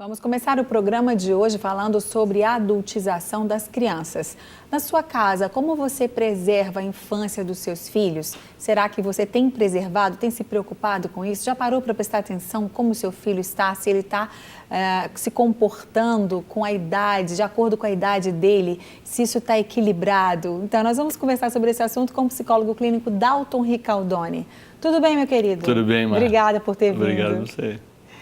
Vamos começar o programa de hoje falando sobre a adultização das crianças. Na sua casa, como você preserva a infância dos seus filhos? Será que você tem preservado, tem se preocupado com isso? Já parou para prestar atenção como o seu filho está, se ele está se comportando com a idade, de acordo com a idade dele, se isso está equilibrado? Então, nós vamos conversar sobre esse assunto com o psicólogo clínico Dalton Ricaldoni. Tudo bem, meu querido? Tudo bem, Marta. Obrigada por ter vindo. Obrigado a você.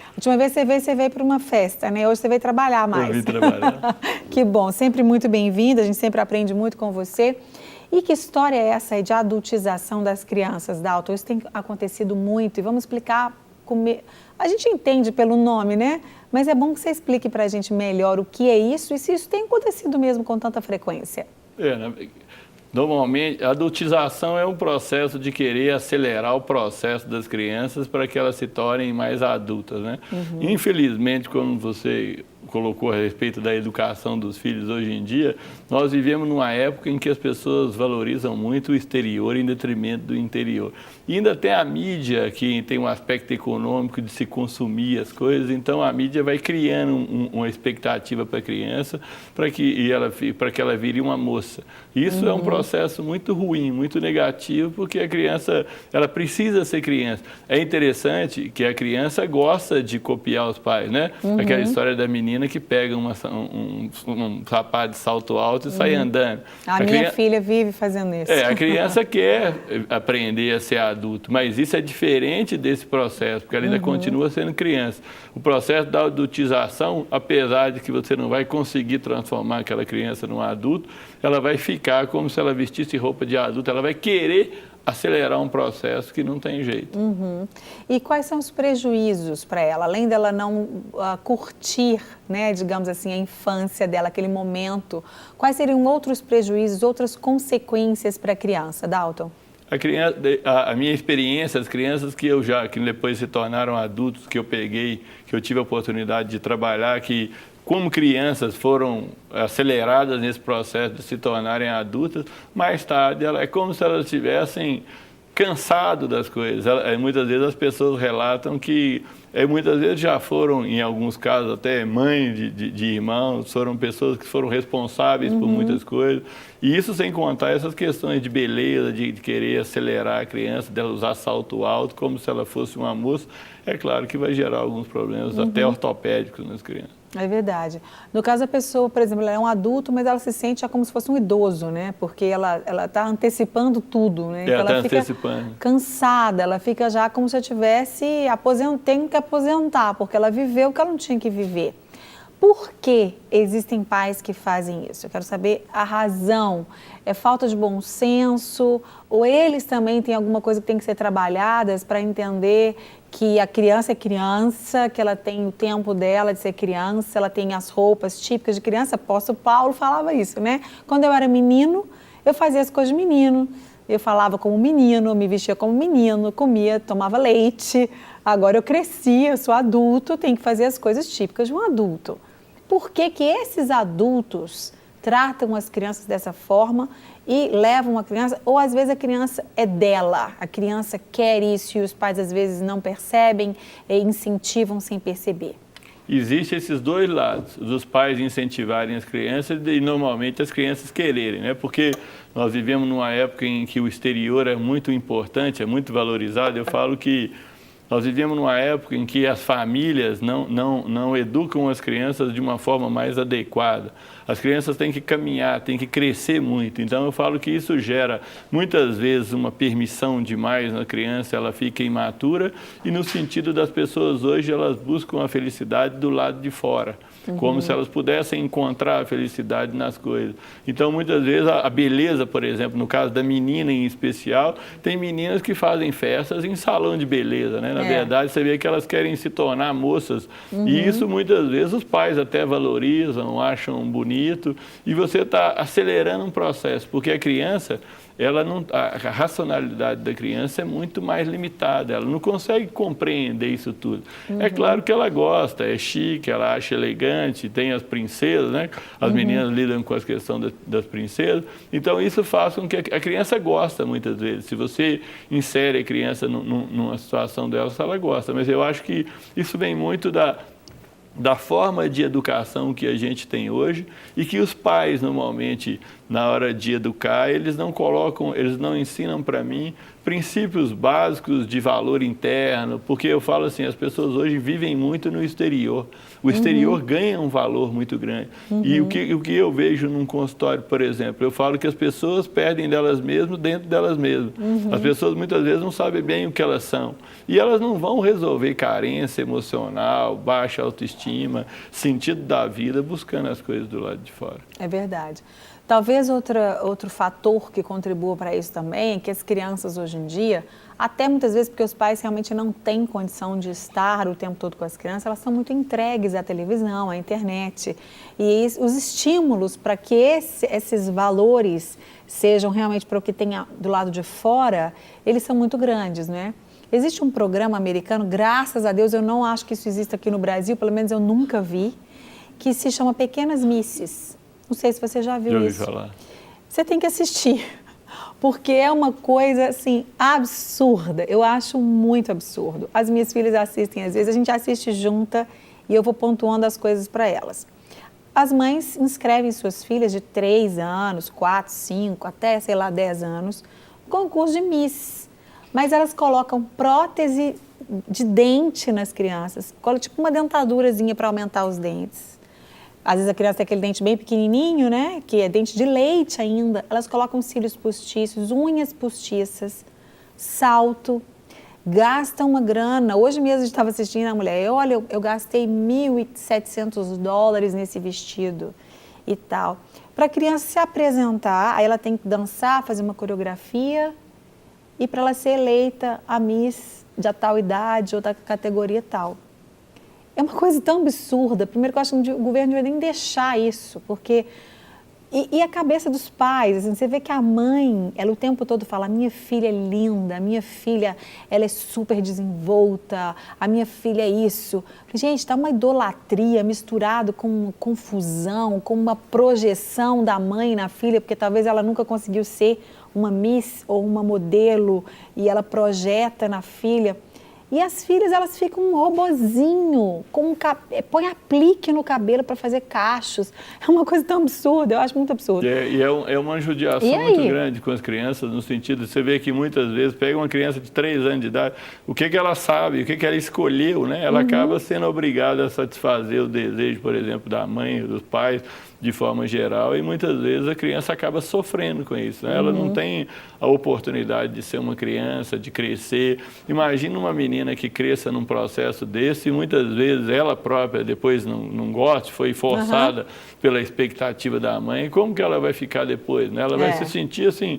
A última vez você veio para uma festa, né? Hoje você veio trabalhar mais. Eu vim trabalhar. Que bom, sempre muito bem-vindo, a gente sempre aprende muito com você. E que história é essa aí de adultização das crianças, Dalton? Isso tem acontecido muito e vamos explicar como... A gente entende pelo nome, né? Mas é bom que você explique para a gente melhor o que é isso e se isso tem acontecido mesmo com tanta frequência. Normalmente, a adultização é um processo de querer acelerar o processo das crianças para que elas se tornem mais adultas, né? Infelizmente, como você colocou a respeito da educação dos filhos hoje em dia, nós vivemos numa época em que as pessoas valorizam muito o exterior em detrimento do interior. E ainda tem a mídia, que tem um aspecto econômico de se consumir as coisas, então a mídia vai criando uma expectativa para a criança para que ela vire uma moça. Isso é um processo muito ruim, muito negativo, porque a criança ela precisa ser criança. É interessante que a criança gosta de copiar os pais, né? Aquela história da menina que pega um sapato de salto alto e sai andando. A minha filha vive fazendo isso. A criança quer aprender a ser adulto, mas isso é diferente desse processo, porque ela ainda continua sendo criança. O processo da adultização, apesar de que você não vai conseguir transformar aquela criança num adulto, ela vai ficar como se ela vestisse roupa de adulto, ela vai querer acelerar um processo que não tem jeito. E quais são os prejuízos para ela, além dela não curtir, né, digamos assim, a infância dela, aquele momento? Quais seriam outros prejuízos, outras consequências para a criança, Dalton? A minha experiência, as crianças que depois se tornaram adultos, que eu peguei, que eu tive a oportunidade de trabalhar, que como crianças foram aceleradas nesse processo de se tornarem adultas, mais tarde é como se elas estivessem cansado das coisas. Muitas vezes as pessoas relatam que muitas vezes já foram, em alguns casos, até mãe de irmãos, foram pessoas que foram responsáveis por muitas coisas. E isso sem contar essas questões de beleza, de querer acelerar a criança, dela usar salto alto como se ela fosse uma moça. É claro que vai gerar alguns problemas, até ortopédicos nas crianças. É verdade. No caso, a pessoa, por exemplo, ela é um adulto, mas ela se sente já como se fosse um idoso, né? Porque ela está antecipando tudo, né? Então, ela fica cansada, ela fica já como se eu tivesse tendo que aposentar, porque ela viveu o que ela não tinha que viver. Por que existem pais que fazem isso? Eu quero saber a razão. É falta de bom senso? Ou eles também têm alguma coisa que tem que ser trabalhadas para entender que a criança é criança, que ela tem o tempo dela de ser criança, ela tem as roupas típicas de criança? Apóstolo Paulo falava isso, né? Quando eu era menino, eu fazia as coisas de menino. Eu falava como menino, me vestia como menino, comia, tomava leite. Agora eu cresci, eu sou adulto, tenho que fazer as coisas típicas de um adulto. Por que que esses adultos tratam as crianças dessa forma e levam a criança, ou às vezes a criança é dela, a criança quer isso e os pais às vezes não percebem e incentivam sem perceber? Existem esses dois lados, dos pais incentivarem as crianças e normalmente as crianças quererem, né? Porque nós vivemos numa época em que o exterior é muito importante, é muito valorizado. Eu falo que nós vivemos numa época em que as famílias não educam as crianças de uma forma mais adequada. As crianças têm que caminhar, têm que crescer muito. Então, eu falo que isso gera, muitas vezes, uma permissão demais na criança, ela fica imatura. E no sentido das pessoas hoje, elas buscam a felicidade do lado de fora. Como se elas pudessem encontrar a felicidade nas coisas. Então, muitas vezes, a beleza, por exemplo, no caso da menina em especial, tem meninas que fazem festas em salão de beleza, né? Na verdade, você vê que elas querem se tornar moças. E isso, muitas vezes, os pais até valorizam, acham bonito. E você está acelerando um processo, porque a criança... a racionalidade da criança é muito mais limitada, ela não consegue compreender isso tudo. É claro que ela gosta, é chique, ela acha elegante, tem as princesas, né? As meninas lidam com a questão das princesas, então isso faz com que a criança gosta muitas vezes. Se você insere a criança numa situação dessa, ela gosta, mas eu acho que isso vem muito da forma de educação que a gente tem hoje e que os pais, normalmente, na hora de educar, eles não ensinam para mim princípios básicos de valor interno, porque eu falo assim, as pessoas hoje vivem muito no exterior. O exterior ganha um valor muito grande. E o que eu vejo num consultório, por exemplo, eu falo que as pessoas perdem delas mesmas dentro delas mesmas. As pessoas muitas vezes não sabem bem o que elas são. E elas não vão resolver carência emocional, baixa autoestima, sentido da vida, buscando as coisas do lado de fora. É verdade. Talvez outro fator que contribua para isso também é que as crianças hoje em dia, até muitas vezes porque os pais realmente não têm condição de estar o tempo todo com as crianças, elas são muito entregues à televisão, à internet. E os estímulos para que esses valores sejam realmente para o que tem do lado de fora, eles são muito grandes, né? Existe um programa americano, graças a Deus, eu não acho que isso exista aqui no Brasil, pelo menos eu nunca vi, que se chama Pequenas Misses. Não sei se você já viu isso. Já ouvi falar. Você tem que assistir, porque é uma coisa, assim, absurda. Eu acho muito absurdo. As minhas filhas assistem, às vezes, a gente assiste junta e eu vou pontuando as coisas para elas. As mães inscrevem suas filhas de 3 anos, 4, 5, até, 10 anos, no concurso de Miss. Mas elas colocam prótese de dente nas crianças, tipo uma dentadurazinha para aumentar os dentes. Às vezes a criança tem aquele dente bem pequenininho, né? Que é dente de leite ainda. Elas colocam cílios postiços, unhas postiças, salto, gastam uma grana. Hoje mesmo a gente estava assistindo a mulher, olha, eu gastei $1.700 nesse vestido e tal. Para a criança se apresentar, aí ela tem que dançar, fazer uma coreografia e para ela ser eleita a Miss de tal idade ou da categoria tal. É uma coisa tão absurda. Primeiro que eu acho que o governo não devia nem deixar isso, porque... E a cabeça dos pais, assim, você vê que a mãe, ela o tempo todo fala, minha filha é linda, minha filha, ela é super desenvolta, a minha filha é isso. Gente, está uma idolatria misturado com uma confusão, com uma projeção da mãe na filha, porque talvez ela nunca conseguiu ser uma Miss ou uma modelo, e ela projeta na filha. E as filhas, elas ficam um robozinho, põe aplique no cabelo para fazer cachos. É uma coisa tão absurda, eu acho muito absurdo. É uma judiação muito grande com as crianças, no sentido de você vê que muitas vezes pega uma criança de 3 anos de idade, o que ela sabe, o que ela escolheu, né? Ela acaba sendo obrigada a satisfazer o desejo, por exemplo, da mãe, dos pais, de forma geral, e muitas vezes a criança acaba sofrendo com isso, né? Ela não tem a oportunidade de ser uma criança, de crescer. Imagina uma menina que cresça num processo desse e muitas vezes ela própria depois não goste, foi forçada pela expectativa da mãe, como que ela vai ficar depois, né? Ela vai se sentir assim...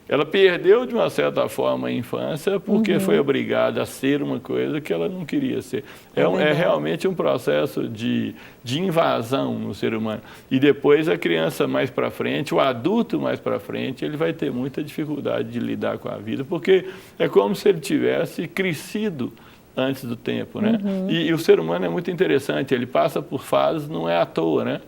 Ela perdeu, de uma certa forma, a infância porque foi obrigada a ser uma coisa que ela não queria ser. É realmente um processo de invasão no ser humano. E depois a criança mais para frente, o adulto mais para frente, ele vai ter muita dificuldade de lidar com a vida, porque é como se ele tivesse crescido antes do tempo, né? E o ser humano é muito interessante, ele passa por fases, não é à toa, né?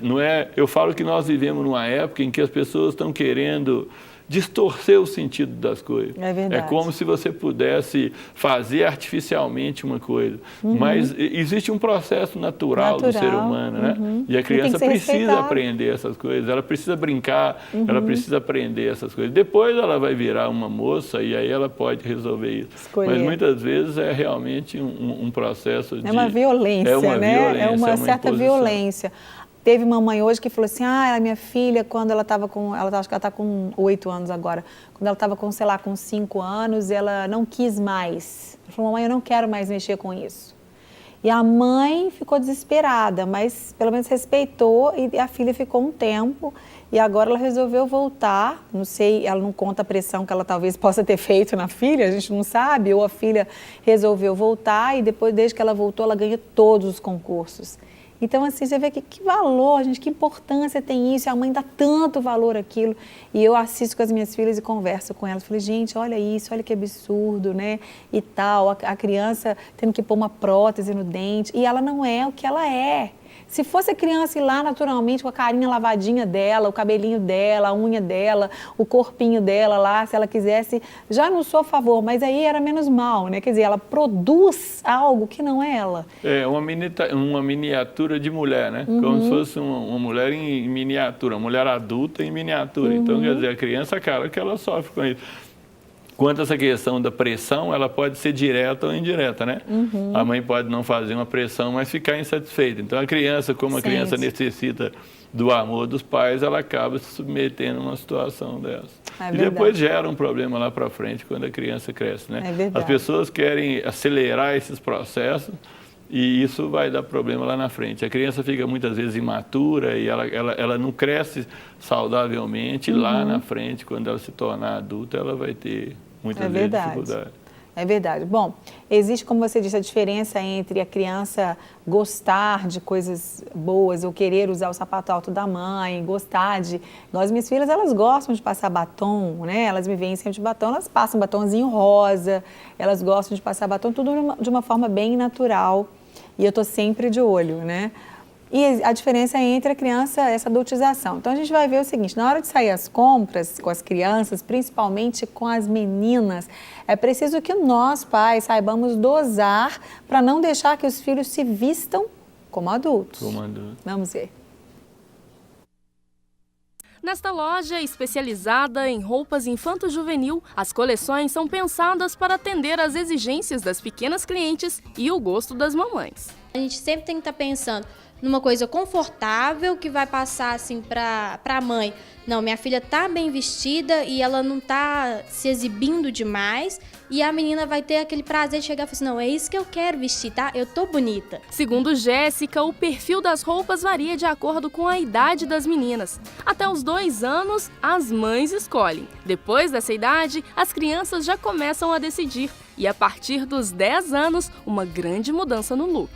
Não é, eu falo que nós vivemos numa época em que as pessoas estão querendo distorcer o sentido das coisas. É verdade. É como se você pudesse fazer artificialmente uma coisa. Mas existe um processo natural do ser humano, né? E a criança precisa aprender essas coisas, ela precisa brincar, ela precisa aprender essas coisas. Depois ela vai virar uma moça e aí ela pode resolver isso. Mas muitas vezes é realmente um processo de... É uma violência, né? É uma certa violência. Teve uma mãe hoje que falou assim, a minha filha, quando ela estava com, acho que ela está com 8 anos agora, quando ela estava com, sei lá, com 5 anos, ela não quis mais. Ela falou, mamãe, eu não quero mais mexer com isso. E a mãe ficou desesperada, mas pelo menos respeitou e a filha ficou um tempo e agora ela resolveu voltar, não sei, ela não conta a pressão que ela talvez possa ter feito na filha, a gente não sabe, ou a filha resolveu voltar e depois, desde que ela voltou, ela ganha todos os concursos. Então, assim, você vê que valor, gente, que importância tem isso, e a mãe dá tanto valor àquilo. E eu assisto com as minhas filhas e converso com elas. Falei, gente, olha isso, olha que absurdo, né? E tal, a criança tendo que pôr uma prótese no dente, e ela não é o que ela é. Se fosse a criança ir lá naturalmente com a carinha lavadinha dela, o cabelinho dela, a unha dela, o corpinho dela lá, se ela quisesse, já não sou a favor, mas aí era menos mal, né? Quer dizer, ela produz algo que não é ela. É uma miniatura de mulher, né? Como se fosse uma mulher em miniatura, uma mulher adulta em miniatura. Então, quer dizer, a criança, cara, que ela sofre com isso. Quanto a essa questão da pressão, ela pode ser direta ou indireta, né? A mãe pode não fazer uma pressão, mas ficar insatisfeita. Então, a criança, como a criança necessita do amor dos pais, ela acaba se submetendo a uma situação dessa. E depois gera um problema lá para frente, quando a criança cresce, né? As pessoas querem acelerar esses processos e isso vai dar problema lá na frente. A criança fica muitas vezes imatura e ela não cresce saudavelmente. Lá na frente, quando ela se tornar adulta, ela vai ter muitas vezes dificuldade. É verdade. Bom, existe, como você disse, a diferença entre a criança gostar de coisas boas ou querer usar o sapato alto da mãe, gostar de... As minhas filhas, elas gostam de passar batom, né? Elas me veem sempre de batom, elas passam batomzinho rosa, elas gostam de passar batom, tudo de uma forma bem natural. E eu estou sempre de olho, né? E a diferença é entre a criança, essa adultização. Então, a gente vai ver o seguinte, na hora de sair às compras com as crianças, principalmente com as meninas, é preciso que nós, pais, saibamos dosar para não deixar que os filhos se vistam como adultos. Vamos ver. Nesta loja especializada em roupas infanto-juvenil, as coleções são pensadas para atender às exigências das pequenas clientes e o gosto das mamães. A gente sempre tem que estar pensando numa coisa confortável que vai passar assim para a mãe. Não, minha filha tá bem vestida e ela não tá se exibindo demais. E a menina vai ter aquele prazer de chegar e falar assim, não, é isso que eu quero vestir, tá? Eu tô bonita. Segundo Jéssica, o perfil das roupas varia de acordo com a idade das meninas. Até os 2 anos, as mães escolhem. Depois dessa idade, as crianças já começam a decidir. E a partir dos 10 anos, uma grande mudança no look.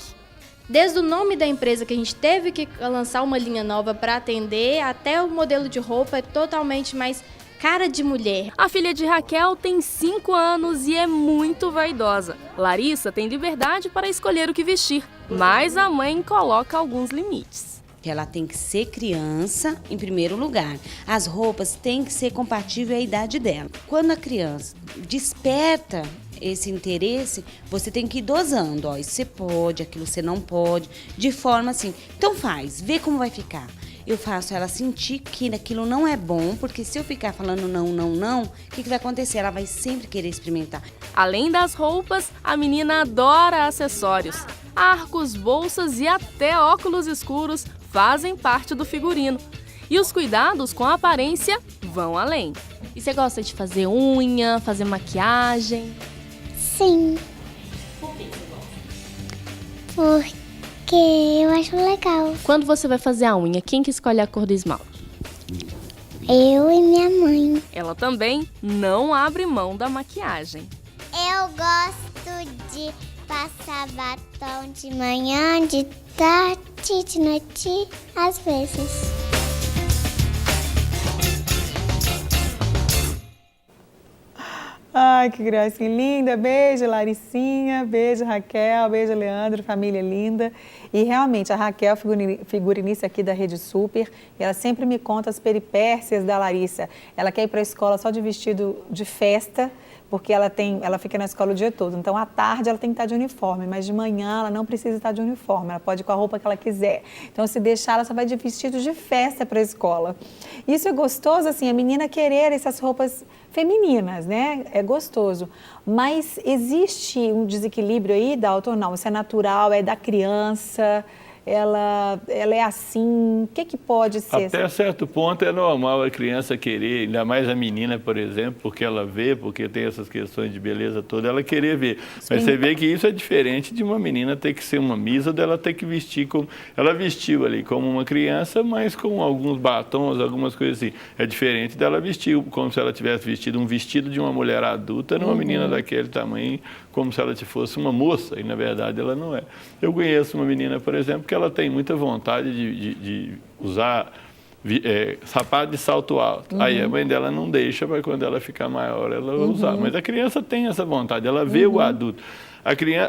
Desde o nome da empresa que a gente teve que lançar uma linha nova para atender, até o modelo de roupa é totalmente mais cara de mulher. A filha de Raquel tem 5 anos e é muito vaidosa. Larissa tem liberdade para escolher o que vestir, mas a mãe coloca alguns limites. Ela tem que ser criança em primeiro lugar. As roupas têm que ser compatíveis à idade dela. Quando a criança desperta esse interesse, você tem que ir dosando, ó, isso você pode, aquilo você não pode, de forma assim. Então vê como vai ficar. Eu faço ela sentir que aquilo não é bom, porque se eu ficar falando não, o que vai acontecer? Ela vai sempre querer experimentar. Além das roupas, a menina adora acessórios. Arcos, bolsas e até óculos escuros fazem parte do figurino. E os cuidados com a aparência vão além. E você gosta de fazer unha, fazer maquiagem? Sim. Por que você gosta? Porque eu acho legal. Quando você vai fazer a unha, quem que escolhe a cor do esmalte? Eu e minha mãe. Ela também não abre mão da maquiagem. Eu gosto de passar batom de manhã, de tarde, de noite, às vezes. Ai, que gracinha linda. Beijo, Laricinha. Beijo, Raquel. Beijo, Leandro. Família linda. E realmente, a Raquel, figurinista aqui da Rede Super, ela sempre me conta as peripécias da Larissa. Ela quer ir para a escola só de vestido de festa, porque ela fica na escola o dia todo. Então, à tarde, ela tem que estar de uniforme, mas de manhã ela não precisa estar de uniforme. Ela pode ir com a roupa que ela quiser. Então, se deixar, ela só vai de vestido de festa para a escola. Isso é gostoso, assim, a menina querer essas roupas femininas, né? É gostoso. Mas existe um desequilíbrio aí, Dalton? Não, isso é natural, é da criança, ela é assim, o que pode ser? Até certo ponto é normal a criança querer, ainda mais a menina, por exemplo, porque ela vê, porque tem essas questões de beleza toda, ela querer ver. Mas você vê que isso é diferente de uma menina ter que ser uma misa, dela ter que vestir como... Ela vestiu ali como uma criança, mas com alguns batons, algumas coisas assim. É diferente dela vestir como se ela tivesse vestido um vestido de uma mulher adulta, numa menina daquele tamanho, como se ela fosse uma moça, e na verdade ela não é. Eu conheço uma menina, por exemplo, que ela tem muita vontade de usar sapato de salto alto. Aí a mãe dela não deixa para quando ela ficar maior ela usar. Mas a criança tem essa vontade, ela vê o adulto.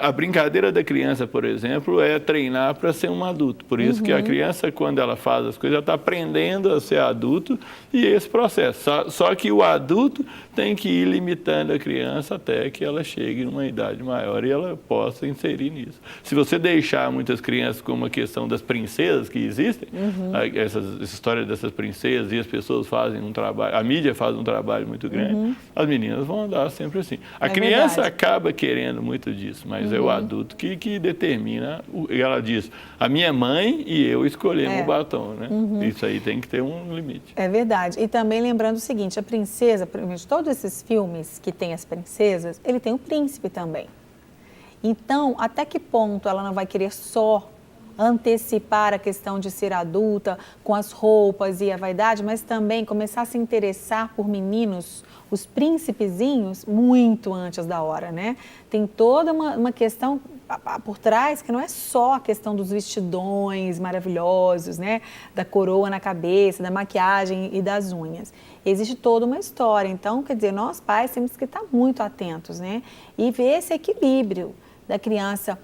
A brincadeira da criança, por exemplo, é treinar para ser um adulto. Por isso que a criança, quando ela faz as coisas, ela está aprendendo a ser adulto e esse processo. Só que o adulto tem que ir limitando a criança até que ela chegue numa idade maior e ela possa inserir nisso. Se você deixar muitas crianças com uma questão das princesas que existem, essa história dessas princesas, e as pessoas fazem um trabalho, a mídia faz um trabalho muito grande, as meninas vão andar sempre assim. A criança acaba querendo muito disso, mas é o adulto que determina, e ela diz, a minha mãe e eu escolhemos o batom, né? Isso aí tem que ter um limite. É verdade. E também lembrando o seguinte, a princesa, todos esses filmes que tem as princesas, ele tem o príncipe também. Então, até que ponto ela não vai querer só antecipar a questão de ser adulta com as roupas e a vaidade, mas também começar a se interessar por meninos, os príncipezinhos, muito antes da hora, né? Tem toda uma questão por trás que não é só a questão dos vestidões maravilhosos, né? Da coroa na cabeça, da maquiagem e das unhas. Existe toda uma história. Então, quer dizer, nós pais temos que estar muito atentos, né? E ver esse equilíbrio da criança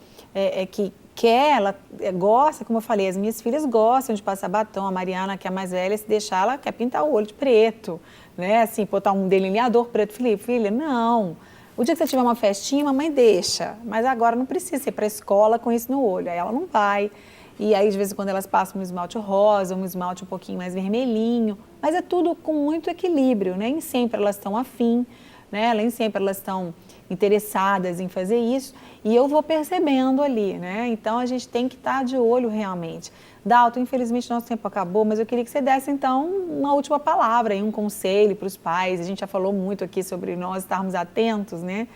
que quer, ela gosta, como eu falei, as minhas filhas gostam de passar batom. A Mariana, que é a mais velha, se deixar, ela quer pintar o olho de preto, né? Assim, botar um delineador preto. Filha, não. O dia que você tiver uma festinha, mamãe deixa. Mas agora não precisa ir para a escola com isso no olho. Aí ela não vai. E aí, de vez em quando, elas passam um esmalte rosa, um esmalte um pouquinho mais vermelhinho. Mas é tudo com muito equilíbrio, né? Nem sempre elas estão afim, né? Nem sempre elas estão interessadas em fazer isso, e eu vou percebendo ali, né? Então, a gente tem que estar de olho realmente. Dalton, infelizmente, nosso tempo acabou, mas eu queria que você desse, então, uma última palavra, um conselho para os pais. A gente já falou muito aqui sobre nós estarmos atentos, né?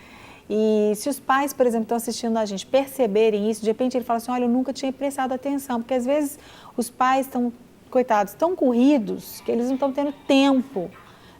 E se os pais, por exemplo, estão assistindo a gente, perceberem isso, de repente ele fala assim, olha, eu nunca tinha prestado atenção, porque às vezes os pais estão, coitados, tão corridos que eles não estão tendo tempo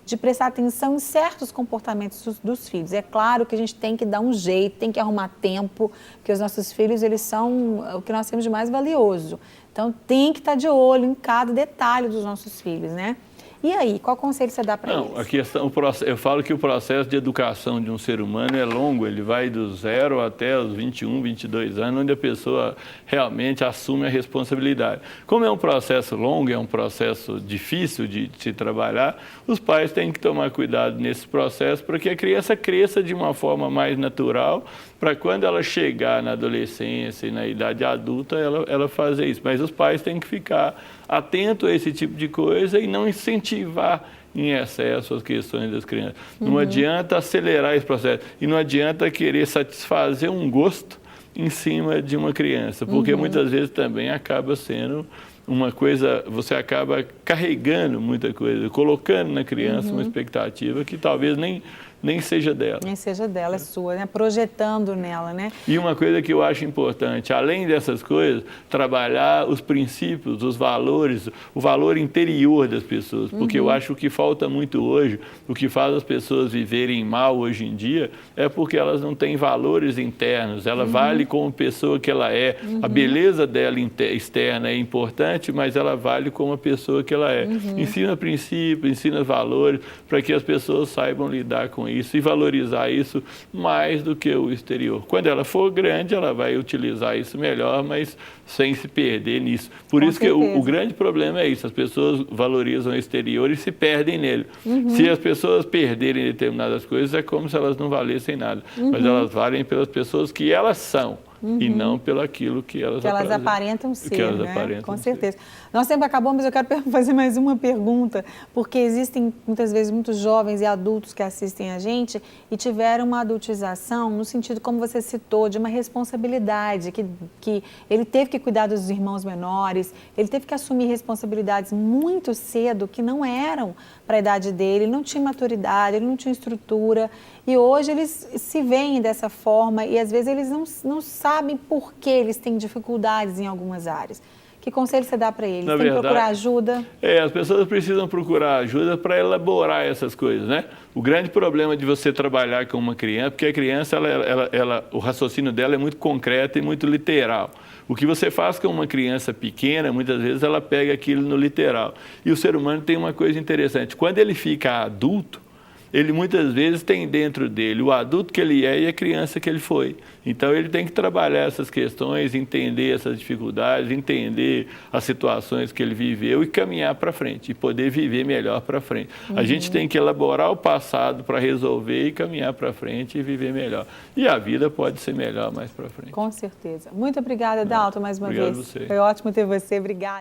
de prestar atenção em certos comportamentos dos filhos. É claro que a gente tem que dar um jeito, tem que arrumar tempo, porque os nossos filhos, eles são o que nós temos de mais valioso. Então, tem que estar de olho em cada detalhe dos nossos filhos, né? E aí, qual conselho você dá para eles? A questão, eu falo que o processo de educação de um ser humano é longo, ele vai do 0 até os 21, 22 anos, onde a pessoa realmente assume a responsabilidade. Como é um processo longo, é um processo difícil de se trabalhar, os pais têm que tomar cuidado nesse processo para que a criança cresça de uma forma mais natural, para quando ela chegar na adolescência e na idade adulta, ela fazer isso. Mas os pais têm que ficar atentos a esse tipo de coisa e não incentivar em excesso as questões das crianças. Não adianta acelerar esse processo e não adianta querer satisfazer um gosto em cima de uma criança, porque muitas vezes também acaba sendo uma coisa, você acaba carregando muita coisa, colocando na criança uma expectativa que talvez nem seja dela. Nem seja dela, é sua, né? Projetando nela, né? E uma coisa que eu acho importante, além dessas coisas, trabalhar os princípios, os valores, o valor interior das pessoas, porque eu acho que falta muito hoje, o que faz as pessoas viverem mal hoje em dia, é porque elas não têm valores internos, ela vale como pessoa que ela é, a beleza dela externa é importante, mas ela vale como a pessoa que ela é. Ensina princípios, ensina valores, para que as pessoas saibam lidar com isso e valorizar isso mais do que o exterior. Quando ela for grande, ela vai utilizar isso melhor, mas sem se perder nisso. Por isso que o grande problema é isso, as pessoas valorizam o exterior e se perdem nele. Se as pessoas perderem determinadas coisas, é como se elas não valessem nada, mas elas valem pelas pessoas que elas são. E não pelo aquilo que elas aparentam ser, que elas né? aparentam Com certeza. Nosso tempo acabou, mas eu quero fazer mais uma pergunta, porque existem muitas vezes muitos jovens e adultos que assistem a gente e tiveram uma adultização no sentido, como você citou, de uma responsabilidade, que ele teve que cuidar dos irmãos menores, ele teve que assumir responsabilidades muito cedo que não eram para a idade dele, ele não tinha maturidade, ele não tinha estrutura, e hoje eles se veem dessa forma e às vezes eles não sabem por que eles têm dificuldades em algumas áreas. Que conselho você dá para eles? Tem que procurar ajuda? As pessoas precisam procurar ajuda para elaborar essas coisas, né? O grande problema de você trabalhar com uma criança, porque a criança, o raciocínio dela é muito concreto e muito literal. O que você faz com uma criança pequena, muitas vezes ela pega aquilo no literal. E o ser humano tem uma coisa interessante, quando ele fica adulto, ele muitas vezes tem dentro dele o adulto que ele é e a criança que ele foi. Então, ele tem que trabalhar essas questões, entender essas dificuldades, entender as situações que ele viveu e caminhar para frente, e poder viver melhor para frente. A gente tem que elaborar o passado para resolver e caminhar para frente e viver melhor. E a vida pode ser melhor mais para frente. Com certeza. Muito obrigada, Dalton, mais uma vez. Obrigado a você. Foi ótimo ter você. Obrigada.